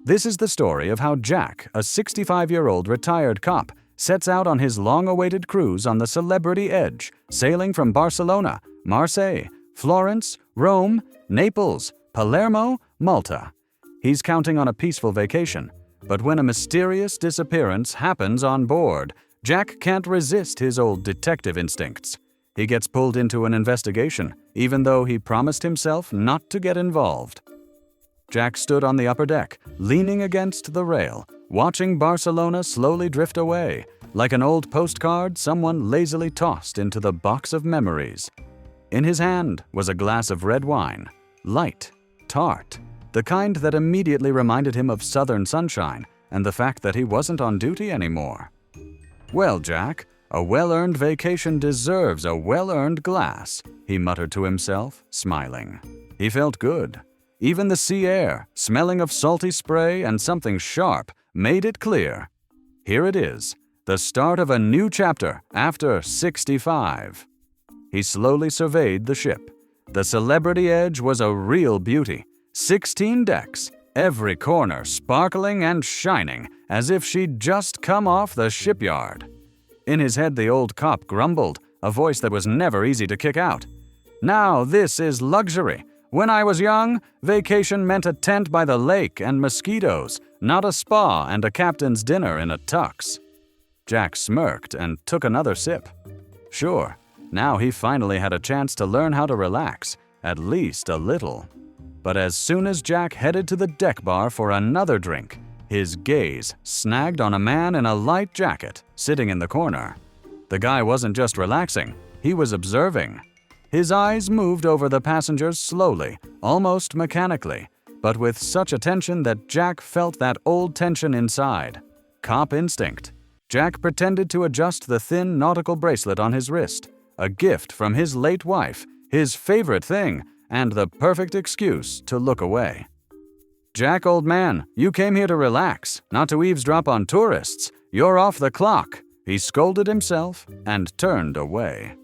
This is the story of how Jack, a 65-year-old retired cop, sets out on his long-awaited cruise on the Celebrity Edge, sailing from Barcelona, Marseille, Florence, Rome, Naples, Palermo, Malta. He's counting on a peaceful vacation, but when a mysterious disappearance happens on board, Jack can't resist his old detective instincts. He gets pulled into an investigation, even though he promised himself not to get involved. Jack stood on the upper deck, leaning against the rail, watching Barcelona slowly drift away, like an old postcard someone lazily tossed into the box of memories. In his hand was a glass of red wine, light, tart, the kind that immediately reminded him of southern sunshine and the fact that he wasn't on duty anymore. "Well, Jack, a well-earned vacation deserves a well-earned glass," he muttered to himself, smiling. He felt good. Even the sea air, smelling of salty spray and something sharp, made it clear. Here it is, the start of a new chapter after 65. He slowly surveyed the ship. The Celebrity Edge was a real beauty. 16 decks, every corner sparkling and shining as if she'd just come off the shipyard. In his head, the old cop grumbled, a voice that was never easy to kick out. "Now this is luxury. When I was young, vacation meant a tent by the lake and mosquitoes, not a spa and a captain's dinner in a tux." Jack smirked and took another sip. Sure, now he finally had a chance to learn how to relax, at least a little. But as soon as Jack headed to the deck bar for another drink, his gaze snagged on a man in a light jacket sitting in the corner. The guy wasn't just relaxing, he was observing. His eyes moved over the passengers slowly, almost mechanically, but with such attention that Jack felt that old tension inside. Cop instinct. Jack pretended to adjust the thin nautical bracelet on his wrist, a gift from his late wife, his favorite thing, and the perfect excuse to look away. "Jack, old man, you came here to relax, not to eavesdrop on tourists. You're off the clock," he scolded himself and turned away.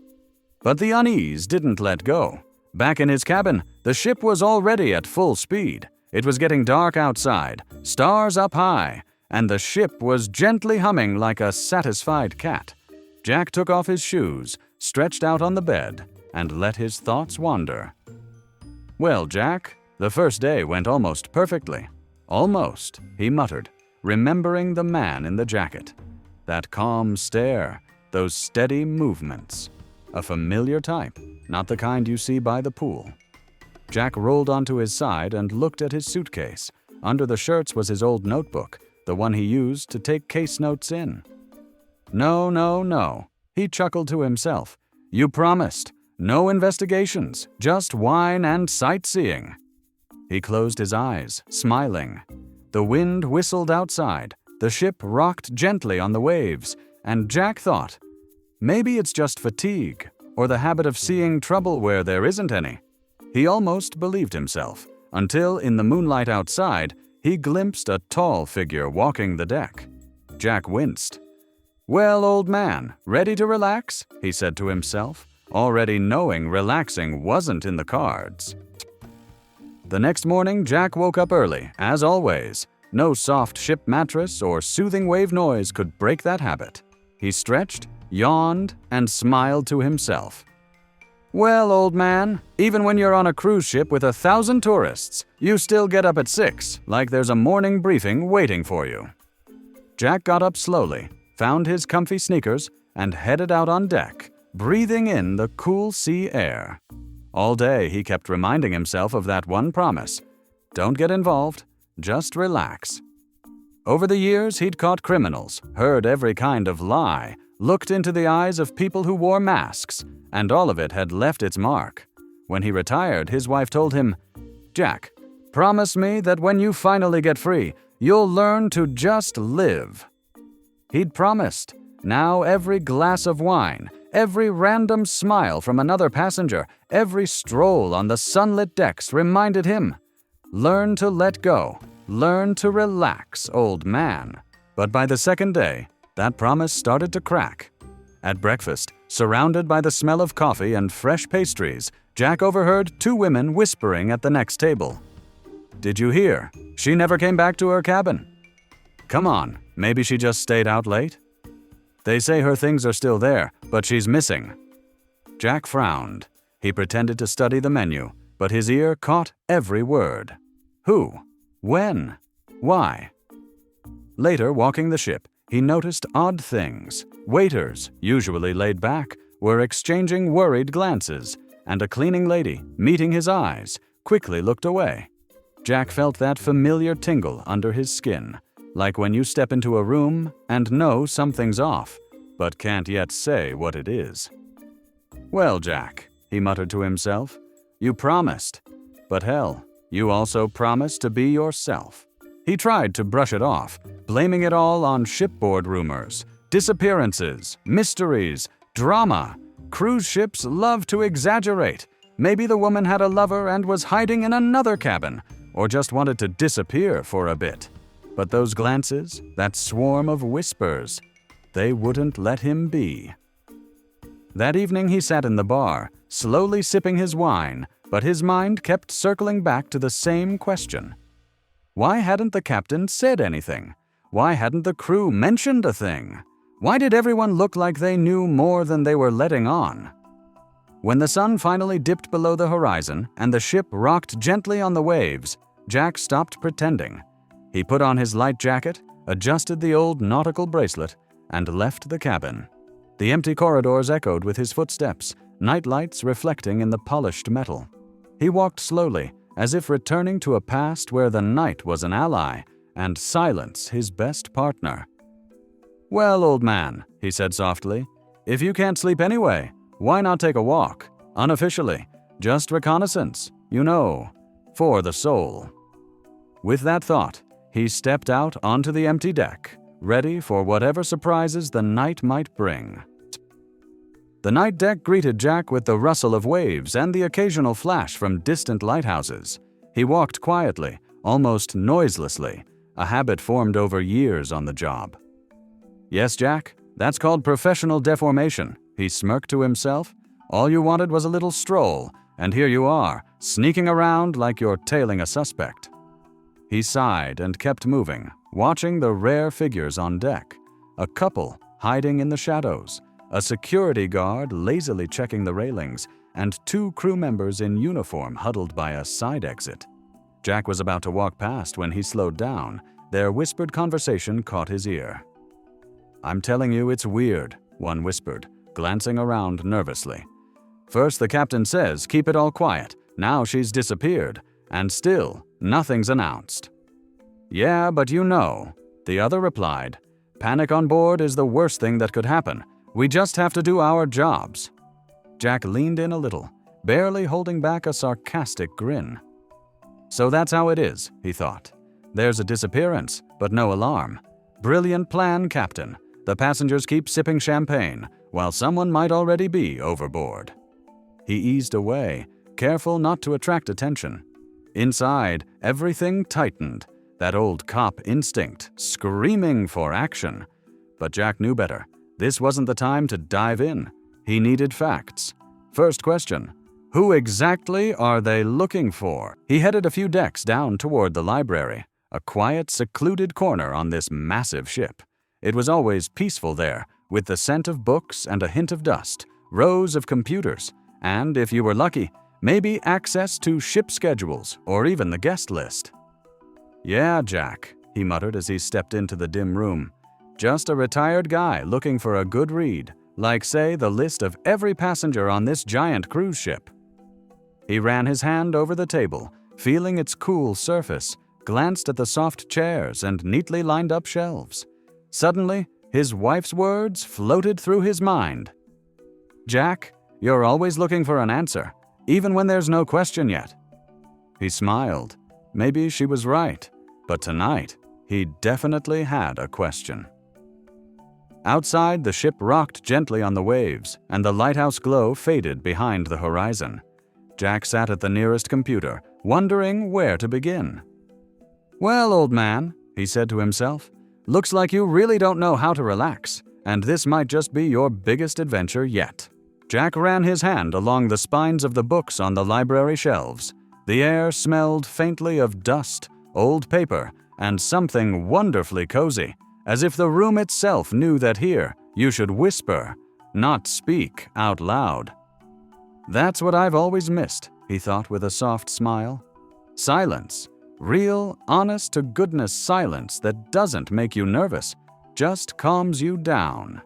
But the unease didn't let go. Back in his cabin, the ship was already at full speed. It was getting dark outside, stars up high, and the ship was gently humming like a satisfied cat. Jack took off his shoes, stretched out on the bed, and let his thoughts wander. "Well, Jack, the first day went almost perfectly." "Almost," he muttered, remembering the man in the jacket. That calm stare, those steady movements. A familiar type, not the kind you see by the pool. Jack rolled onto his side and looked at his suitcase. Under the shirts was his old notebook, the one he used to take case notes in. "No, no, no," he chuckled to himself. "You promised. No investigations, just wine and sightseeing." He closed his eyes, smiling. The wind whistled outside, the ship rocked gently on the waves, and Jack thought, maybe it's just fatigue, or the habit of seeing trouble where there isn't any. He almost believed himself, until in the moonlight outside, he glimpsed a tall figure walking the deck. Jack winced. "Well, old man, ready to relax?" he said to himself, already knowing relaxing wasn't in the cards. The next morning, Jack woke up early, as always. No soft ship mattress or soothing wave noise could break that habit. He stretched, yawned, and smiled to himself. "Well, old man, even when you're on a cruise ship with 1,000 tourists, you still get up at 6, like there's a morning briefing waiting for you." Jack got up slowly, found his comfy sneakers, and headed out on deck, breathing in the cool sea air. All day he kept reminding himself of that one promise. Don't get involved, just relax. Over the years, he'd caught criminals, heard every kind of lie, looked into the eyes of people who wore masks, and all of it had left its mark. When he retired, his wife told him, "Jack, promise me that when you finally get free, you'll learn to just live." He'd promised. Now every glass of wine, every random smile from another passenger, every stroll on the sunlit decks reminded him, learn to let go, learn to relax, old man. But by the second day, that promise started to crack. At breakfast, surrounded by the smell of coffee and fresh pastries, Jack overheard two women whispering at the next table. Did you hear? She never came back to her cabin." "Come on, maybe she just stayed out late?" "They say her things are still there, but she's missing." Jack frowned. He pretended to study the menu, but his ear caught every word. Who? When? Why? Later, walking the ship, he noticed odd things. Waiters, usually laid back, were exchanging worried glances, and a cleaning lady, meeting his eyes, quickly looked away. Jack felt that familiar tingle under his skin, like when you step into a room and know something's off, but can't yet say what it is. "Well, Jack," he muttered to himself, "you promised. But hell, you also promised to be yourself." He tried to brush it off, blaming it all on shipboard rumors, disappearances, mysteries, drama. Cruise ships love to exaggerate. Maybe the woman had a lover and was hiding in another cabin, or just wanted to disappear for a bit. But those glances, that swarm of whispers, they wouldn't let him be. That evening he sat in the bar, slowly sipping his wine, but his mind kept circling back to the same question. Why hadn't the captain said anything? Why hadn't the crew mentioned a thing? Why did everyone look like they knew more than they were letting on? When the sun finally dipped below the horizon and the ship rocked gently on the waves, Jack stopped pretending. He put on his light jacket, adjusted the old nautical bracelet, and left the cabin. The empty corridors echoed with his footsteps, night lights reflecting in the polished metal. He walked slowly, as if returning to a past where the night was an ally and silence his best partner. "Well, old man," he said softly, "if you can't sleep anyway, why not take a walk? Unofficially, just reconnaissance, you know, for the soul." With that thought, he stepped out onto the empty deck, ready for whatever surprises the night might bring. The night deck greeted Jack with the rustle of waves and the occasional flash from distant lighthouses. He walked quietly, almost noiselessly, a habit formed over years on the job. "Yes, Jack, that's called professional deformation," he smirked to himself. "All you wanted was a little stroll, and here you are, sneaking around like you're tailing a suspect." He sighed and kept moving, watching the rare figures on deck. A couple hiding in the shadows, a security guard lazily checking the railings, and two crew members in uniform huddled by a side exit. Jack was about to walk past when he slowed down. Their whispered conversation caught his ear. "I'm telling you, it's weird," one whispered, glancing around nervously. "First the captain says, keep it all quiet. Now she's disappeared, and still, nothing's announced." "Yeah, but you know," the other replied. "Panic on board is the worst thing that could happen. We just have to do our jobs." Jack leaned in a little, barely holding back a sarcastic grin. "So that's how it is," he thought. "There's a disappearance, but no alarm. Brilliant plan, Captain. The passengers keep sipping champagne, while someone might already be overboard." He eased away, careful not to attract attention. Inside, everything tightened, that old cop instinct, screaming for action. But Jack knew better. This wasn't the time to dive in. He needed facts. First question, who exactly are they looking for? He headed a few decks down toward the library, a quiet, secluded corner on this massive ship. It was always peaceful there, with the scent of books and a hint of dust, rows of computers, and, if you were lucky, maybe access to ship schedules or even the guest list. "Yeah, Jack," he muttered as he stepped into the dim room. "Just a retired guy looking for a good read, like, say, the list of every passenger on this giant cruise ship." He ran his hand over the table, feeling its cool surface, glanced at the soft chairs and neatly lined up shelves. Suddenly, his wife's words floated through his mind. "Jack, you're always looking for an answer, even when there's no question yet." He smiled. Maybe she was right, but tonight, he definitely had a question. Outside, the ship rocked gently on the waves, and the lighthouse glow faded behind the horizon. Jack sat at the nearest computer, wondering where to begin. "Well, old man," he said to himself, "looks like you really don't know how to relax, and this might just be your biggest adventure yet." Jack ran his hand along the spines of the books on the library shelves. The air smelled faintly of dust, old paper, and something wonderfully cozy, as if the room itself knew that here you should whisper, not speak out loud. That's what I've always missed, he thought with a soft smile. Silence. Real, honest-to-goodness silence that doesn't make you nervous, just calms you down.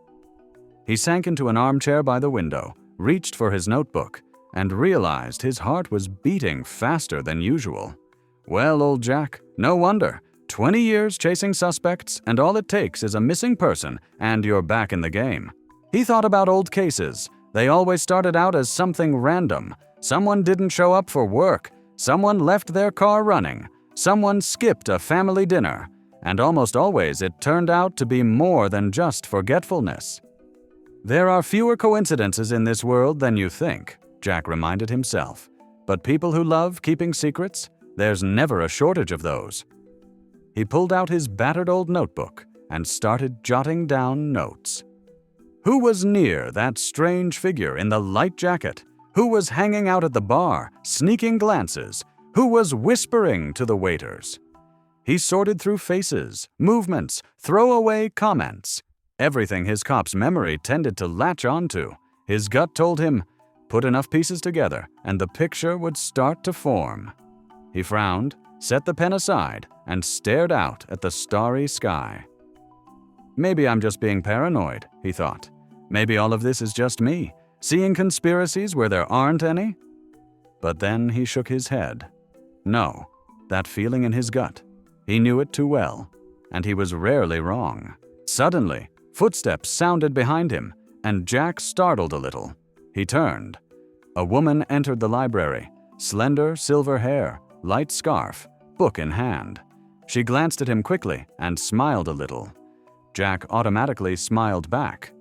He sank into an armchair by the window, reached for his notebook, and realized his heart was beating faster than usual. Well, old Jack, no wonder. 20 years chasing suspects, and all it takes is a missing person, and you're back in the game. He thought about old cases. They always started out as something random. Someone didn't show up for work. Someone left their car running. Someone skipped a family dinner. And almost always it turned out to be more than just forgetfulness. There are fewer coincidences in this world than you think, Jack reminded himself. But people who love keeping secrets, there's never a shortage of those. He pulled out his battered old notebook and started jotting down notes. Who was near that strange figure in the light jacket? Who was hanging out at the bar, sneaking glances? Who was whispering to the waiters? He sorted through faces, movements, throwaway comments. Everything his cop's memory tended to latch onto. His gut told him, put enough pieces together, and the picture would start to form. He frowned, set the pen aside, and stared out at the starry sky. Maybe I'm just being paranoid, he thought. Maybe all of this is just me, seeing conspiracies where there aren't any. But then he shook his head. No, that feeling in his gut. He knew it too well, and he was rarely wrong. Suddenly, footsteps sounded behind him, and Jack startled a little. He turned. A woman entered the library, slender silver hair, light scarf, book in hand. She glanced at him quickly and smiled a little. Jack automatically smiled back.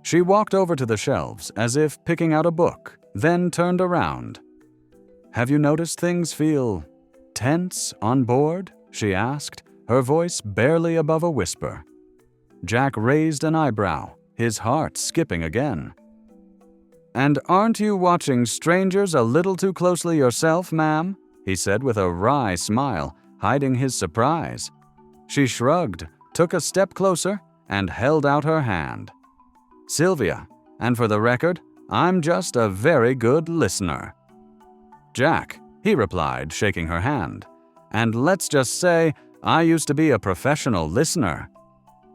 She walked over to the shelves as if picking out a book, then turned around. Have you noticed things feel tense on board? She asked, her voice barely above a whisper. Jack raised an eyebrow, his heart skipping again. And aren't you watching strangers a little too closely yourself, ma'am? He said with a wry smile, hiding his surprise. She shrugged, took a step closer, and held out her hand. Sylvia, and for the record, I'm just a very good listener. Jack, he replied, shaking her hand. And let's just say, I used to be a professional listener.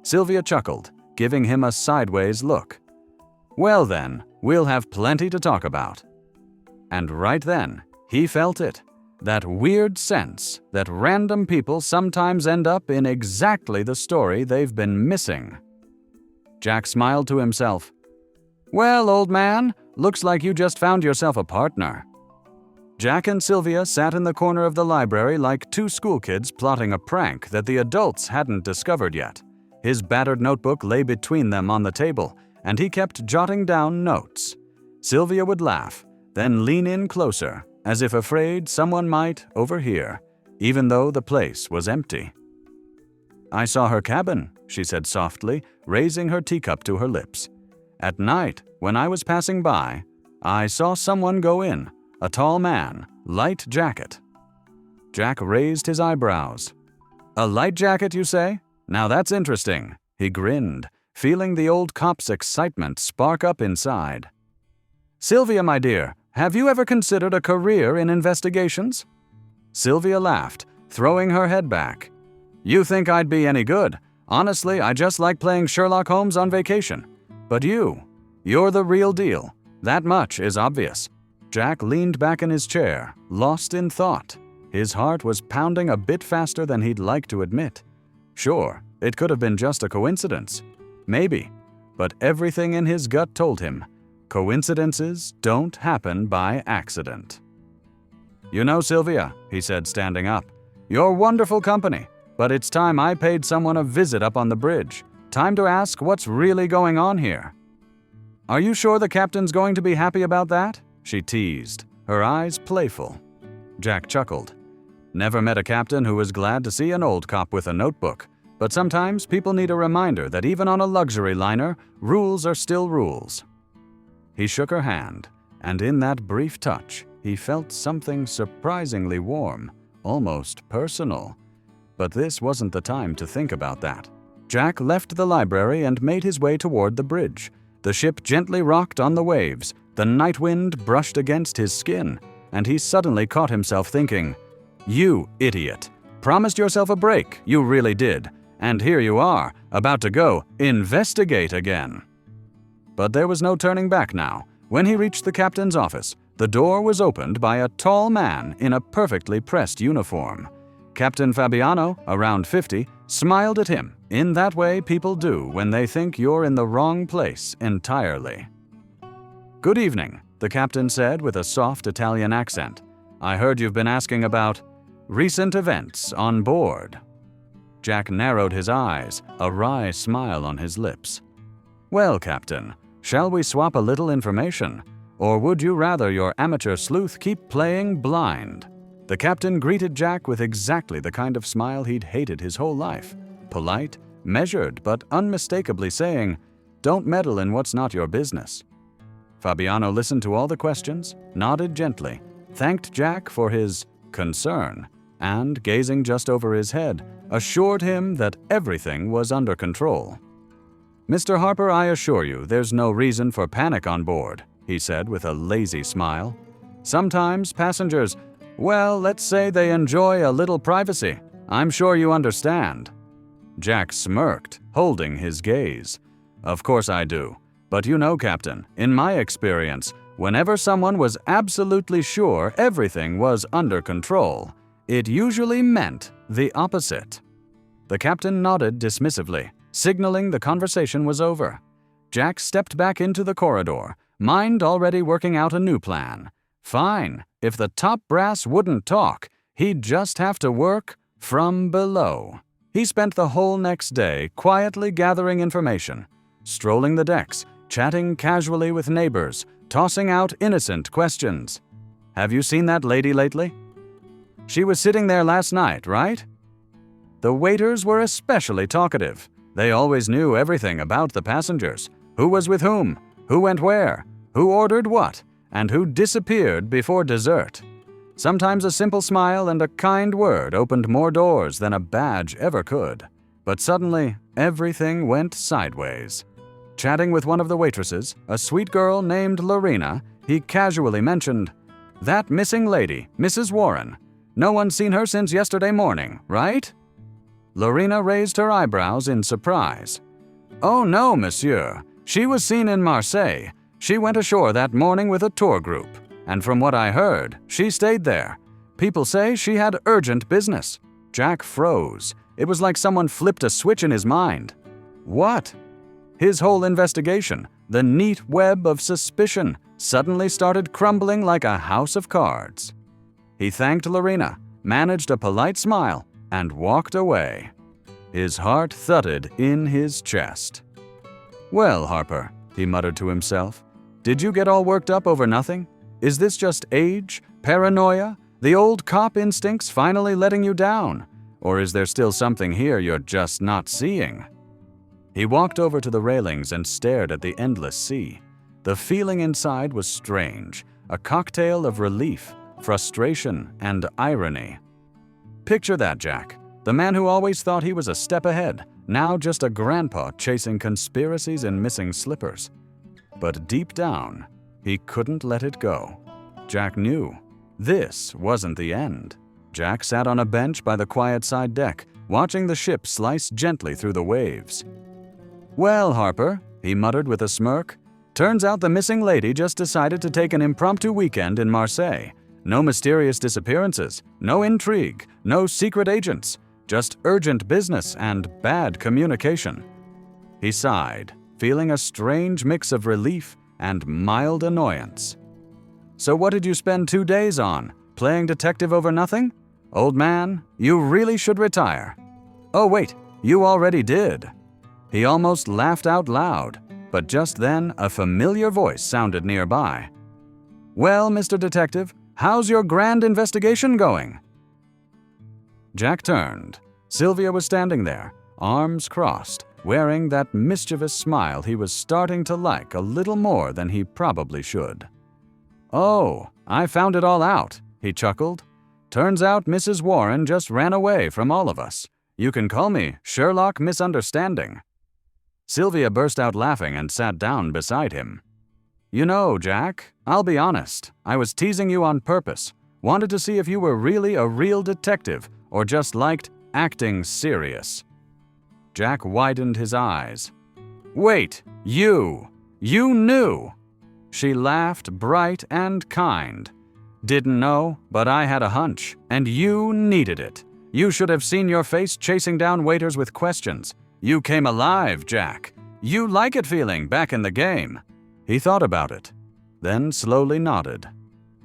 Sylvia chuckled, giving him a sideways look. Well then, we'll have plenty to talk about. And right then, he felt it. That weird sense that random people sometimes end up in exactly the story they've been missing. Jack smiled to himself. Well, old man, looks like you just found yourself a partner. Jack and Sylvia sat in the corner of the library like two schoolkids plotting a prank that the adults hadn't discovered yet. His battered notebook lay between them on the table, and he kept jotting down notes. Sylvia would laugh, then lean in closer, as if afraid someone might overhear, even though the place was empty. I saw her cabin, she said softly, raising her teacup to her lips. At night, when I was passing by, I saw someone go in, a tall man, light jacket. Jack raised his eyebrows. A light jacket, you say? Now that's interesting. He grinned, feeling the old cop's excitement spark up inside. Sylvia, my dear, have you ever considered a career in investigations? Sylvia laughed, throwing her head back. You think I'd be any good? Honestly, I just like playing Sherlock Holmes on vacation. But you're the real deal. That much is obvious. Jack leaned back in his chair, lost in thought. His heart was pounding a bit faster than he'd like to admit. Sure, it could have been just a coincidence. Maybe. But everything in his gut told him, coincidences don't happen by accident. You know, Sylvia, he said, standing up, you're wonderful company, but it's time I paid someone a visit up on the bridge. Time to ask what's really going on here. Are you sure the captain's going to be happy about that? She teased, her eyes playful. Jack chuckled. Never met a captain who was glad to see an old cop with a notebook, but sometimes people need a reminder that even on a luxury liner, rules are still rules. He shook her hand, and in that brief touch, he felt something surprisingly warm, almost personal. But this wasn't the time to think about that. Jack left the library and made his way toward the bridge. The ship gently rocked on the waves, the night wind brushed against his skin, and he suddenly caught himself thinking, "You idiot! Promised yourself a break, you really did, and here you are, about to go investigate again." But there was no turning back now. When he reached the captain's office, the door was opened by a tall man in a perfectly pressed uniform. Captain Fabiano, around 50, smiled at him in that way people do when they think you're in the wrong place entirely. "Good evening," the captain said with a soft Italian accent. "I heard you've been asking about recent events on board." Jack narrowed his eyes, a wry smile on his lips. "Well, Captain, shall we swap a little information? Or would you rather your amateur sleuth keep playing blind?" The captain greeted Jack with exactly the kind of smile he'd hated his whole life. Polite, measured, but unmistakably saying, "Don't meddle in what's not your business." Fabiano listened to all the questions, nodded gently, thanked Jack for his concern, and, gazing just over his head, assured him that everything was under control. "Mr. Harper, I assure you there's no reason for panic on board," he said with a lazy smile. "Sometimes passengers, well, let's say they enjoy a little privacy. I'm sure you understand." Jack smirked, holding his gaze. "Of course I do. But you know, Captain, in my experience, whenever someone was absolutely sure everything was under control, it usually meant the opposite." The captain nodded dismissively, signaling the conversation was over. Jack stepped back into the corridor, mind already working out a new plan. Fine, if the top brass wouldn't talk, he'd just have to work from below. He spent the whole next day quietly gathering information, strolling the decks, chatting casually with neighbors, tossing out innocent questions. "Have you seen that lady lately? She was sitting there last night, right?" The waiters were especially talkative. They always knew everything about the passengers, who was with whom, who went where, who ordered what, and who disappeared before dessert. Sometimes a simple smile and a kind word opened more doors than a badge ever could. But suddenly, everything went sideways. Chatting with one of the waitresses, a sweet girl named Lorena, he casually mentioned, "That missing lady, Mrs. Warren. No one's seen her since yesterday morning, right?" Lorena raised her eyebrows in surprise. "Oh no, monsieur. She was seen in Marseille. She went ashore that morning with a tour group, and from what I heard, she stayed there. People say she had urgent business." Jack froze. It was like someone flipped a switch in his mind. What? His whole investigation, the neat web of suspicion, suddenly started crumbling like a house of cards. He thanked Lorena, managed a polite smile, and walked away. His heart thudded in his chest. "Well, Harper," he muttered to himself, "did you get all worked up over nothing? Is this just age, paranoia, the old cop instincts finally letting you down? Or is there still something here you're just not seeing?" He walked over to the railings and stared at the endless sea. The feeling inside was strange, a cocktail of relief, frustration, and irony. Picture that, Jack. The man who always thought he was a step ahead, now just a grandpa chasing conspiracies and missing slippers. But deep down, he couldn't let it go. Jack knew this wasn't the end. Jack sat on a bench by the quiet side deck, watching the ship slice gently through the waves. "Well, Harper," he muttered with a smirk, "turns out the missing lady just decided to take an impromptu weekend in Marseille. No mysterious disappearances, no intrigue, no secret agents, just urgent business and bad communication." He sighed, feeling a strange mix of relief and mild annoyance. "So what did you spend 2 days on? Playing detective over nothing? Old man, you really should retire." "Oh wait, you already did." He almost laughed out loud, but just then a familiar voice sounded nearby. "Well, Mr. Detective, how's your grand investigation going?" Jack turned. Sylvia was standing there, arms crossed, wearing that mischievous smile he was starting to like a little more than he probably should. "Oh, I found it all out," he chuckled. "Turns out Mrs. Warren just ran away from all of us. You can call me Sherlock Misunderstanding." Sylvia burst out laughing and sat down beside him. "You know, Jack, I'll be honest. I was teasing you on purpose. Wanted to see if you were really a real detective or just liked acting serious." Jack widened his eyes. "Wait, you knew?" She laughed, bright and kind. "Didn't know, but I had a hunch, and you needed it. You should have seen your face chasing down waiters with questions. You came alive, Jack. You like it feeling back in the game." He thought about it, then slowly nodded.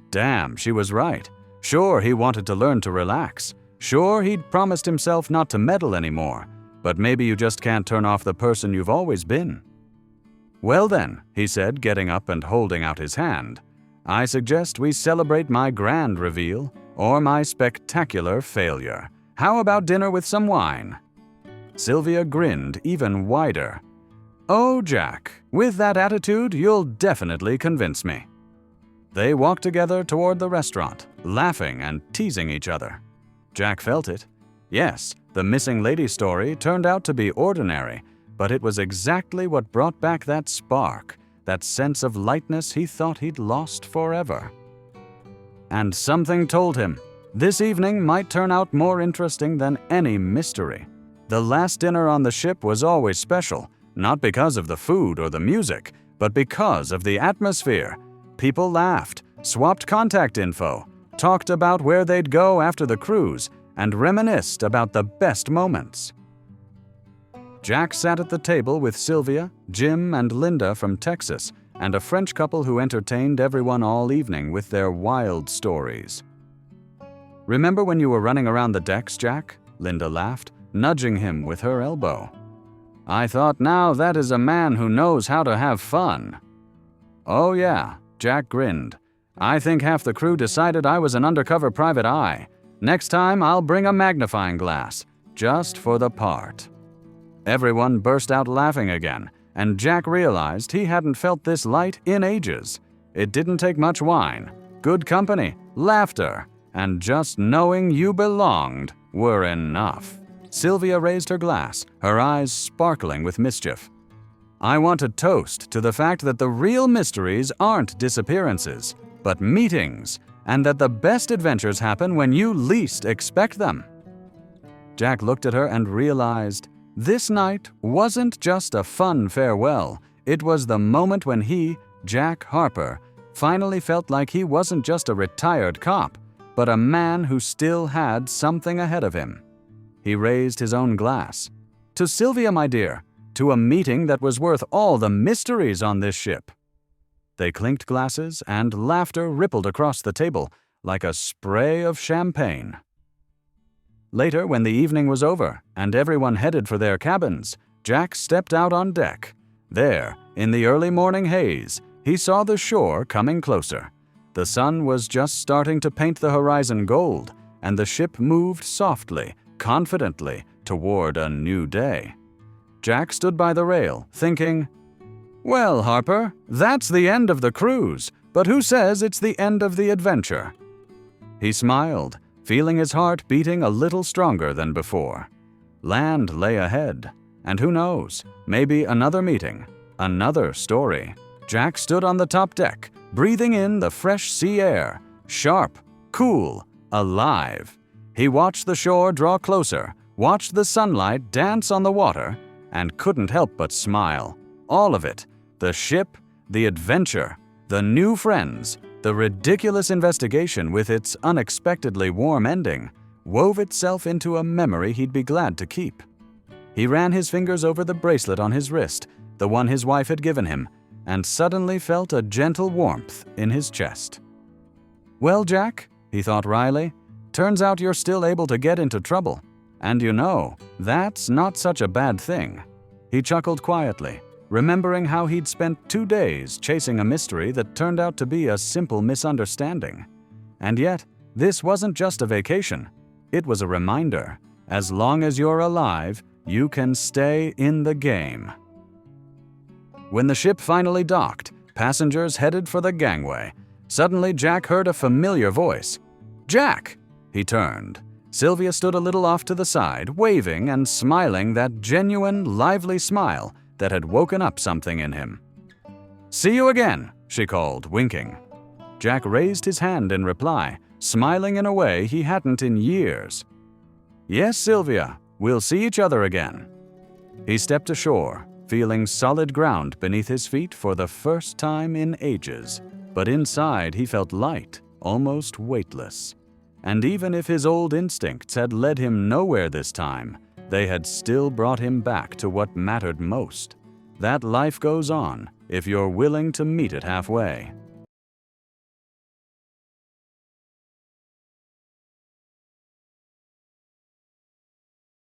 Damn, she was right. Sure, he wanted to learn to relax. Sure, he'd promised himself not to meddle anymore. But maybe you just can't turn off the person you've always been. "Well then," he said, getting up and holding out his hand, "I suggest we celebrate my grand reveal or my spectacular failure. How about dinner with some wine?" Sylvia grinned even wider. "Oh, Jack, with that attitude, you'll definitely convince me." They walked together toward the restaurant, laughing and teasing each other. Jack felt it. Yes, the missing lady story turned out to be ordinary, but it was exactly what brought back that spark, that sense of lightness he thought he'd lost forever. And something told him, this evening might turn out more interesting than any mystery. The last dinner on the ship was always special, not because of the food or the music, but because of the atmosphere. People laughed, swapped contact info, talked about where they'd go after the cruise, and reminisced about the best moments. Jack sat at the table with Sylvia, Jim, and Linda from Texas, and a French couple who entertained everyone all evening with their wild stories. "Remember when you were running around the decks, Jack?" Linda laughed, nudging him with her elbow. "I thought, now that is a man who knows how to have fun." "Oh yeah," Jack grinned. "I think half the crew decided I was an undercover private eye. Next time I'll bring a magnifying glass, just for the part." Everyone burst out laughing again, and Jack realized he hadn't felt this light in ages. It didn't take much wine, good company, laughter, and just knowing you belonged were enough. Sylvia raised her glass, her eyes sparkling with mischief. "I want to toast to the fact that the real mysteries aren't disappearances, but meetings, and that the best adventures happen when you least expect them." Jack looked at her and realized this night wasn't just a fun farewell. It was the moment when he, Jack Harper, finally felt like he wasn't just a retired cop, but a man who still had something ahead of him. He raised his own glass. "To Sylvia, my dear, to a meeting that was worth all the mysteries on this ship." They clinked glasses, and laughter rippled across the table like a spray of champagne. Later, when the evening was over and everyone headed for their cabins, Jack stepped out on deck. There, in the early morning haze, he saw the shore coming closer. The sun was just starting to paint the horizon gold, and the ship moved softly, confidently, toward a new day. Jack stood by the rail, thinking, "Well, Harper, that's the end of the cruise, but who says it's the end of the adventure?" He smiled, feeling his heart beating a little stronger than before. Land lay ahead, and who knows, maybe another meeting, another story. Jack stood on the top deck, breathing in the fresh sea air, sharp, cool, alive. He watched the shore draw closer, watched the sunlight dance on the water, and couldn't help but smile. All of it, the ship, the adventure, the new friends, the ridiculous investigation with its unexpectedly warm ending, wove itself into a memory he'd be glad to keep. He ran his fingers over the bracelet on his wrist, the one his wife had given him, and suddenly felt a gentle warmth in his chest. "Well, Jack," he thought wryly, "turns out you're still able to get into trouble. And you know, that's not such a bad thing." He chuckled quietly, remembering how he'd spent 2 days chasing a mystery that turned out to be a simple misunderstanding. And yet, this wasn't just a vacation. It was a reminder. As long as you're alive, you can stay in the game. When the ship finally docked, passengers headed for the gangway. Suddenly, Jack heard a familiar voice. "Jack!" He turned. Sylvia stood a little off to the side, waving and smiling that genuine, lively smile that had woken up something in him. "See you again," she called, winking. Jack raised his hand in reply, smiling in a way he hadn't in years. "Yes, Sylvia, we'll see each other again." He stepped ashore, feeling solid ground beneath his feet for the first time in ages. But inside he felt light, almost weightless. And even if his old instincts had led him nowhere this time, they had still brought him back to what mattered most. That life goes on if you're willing to meet it halfway.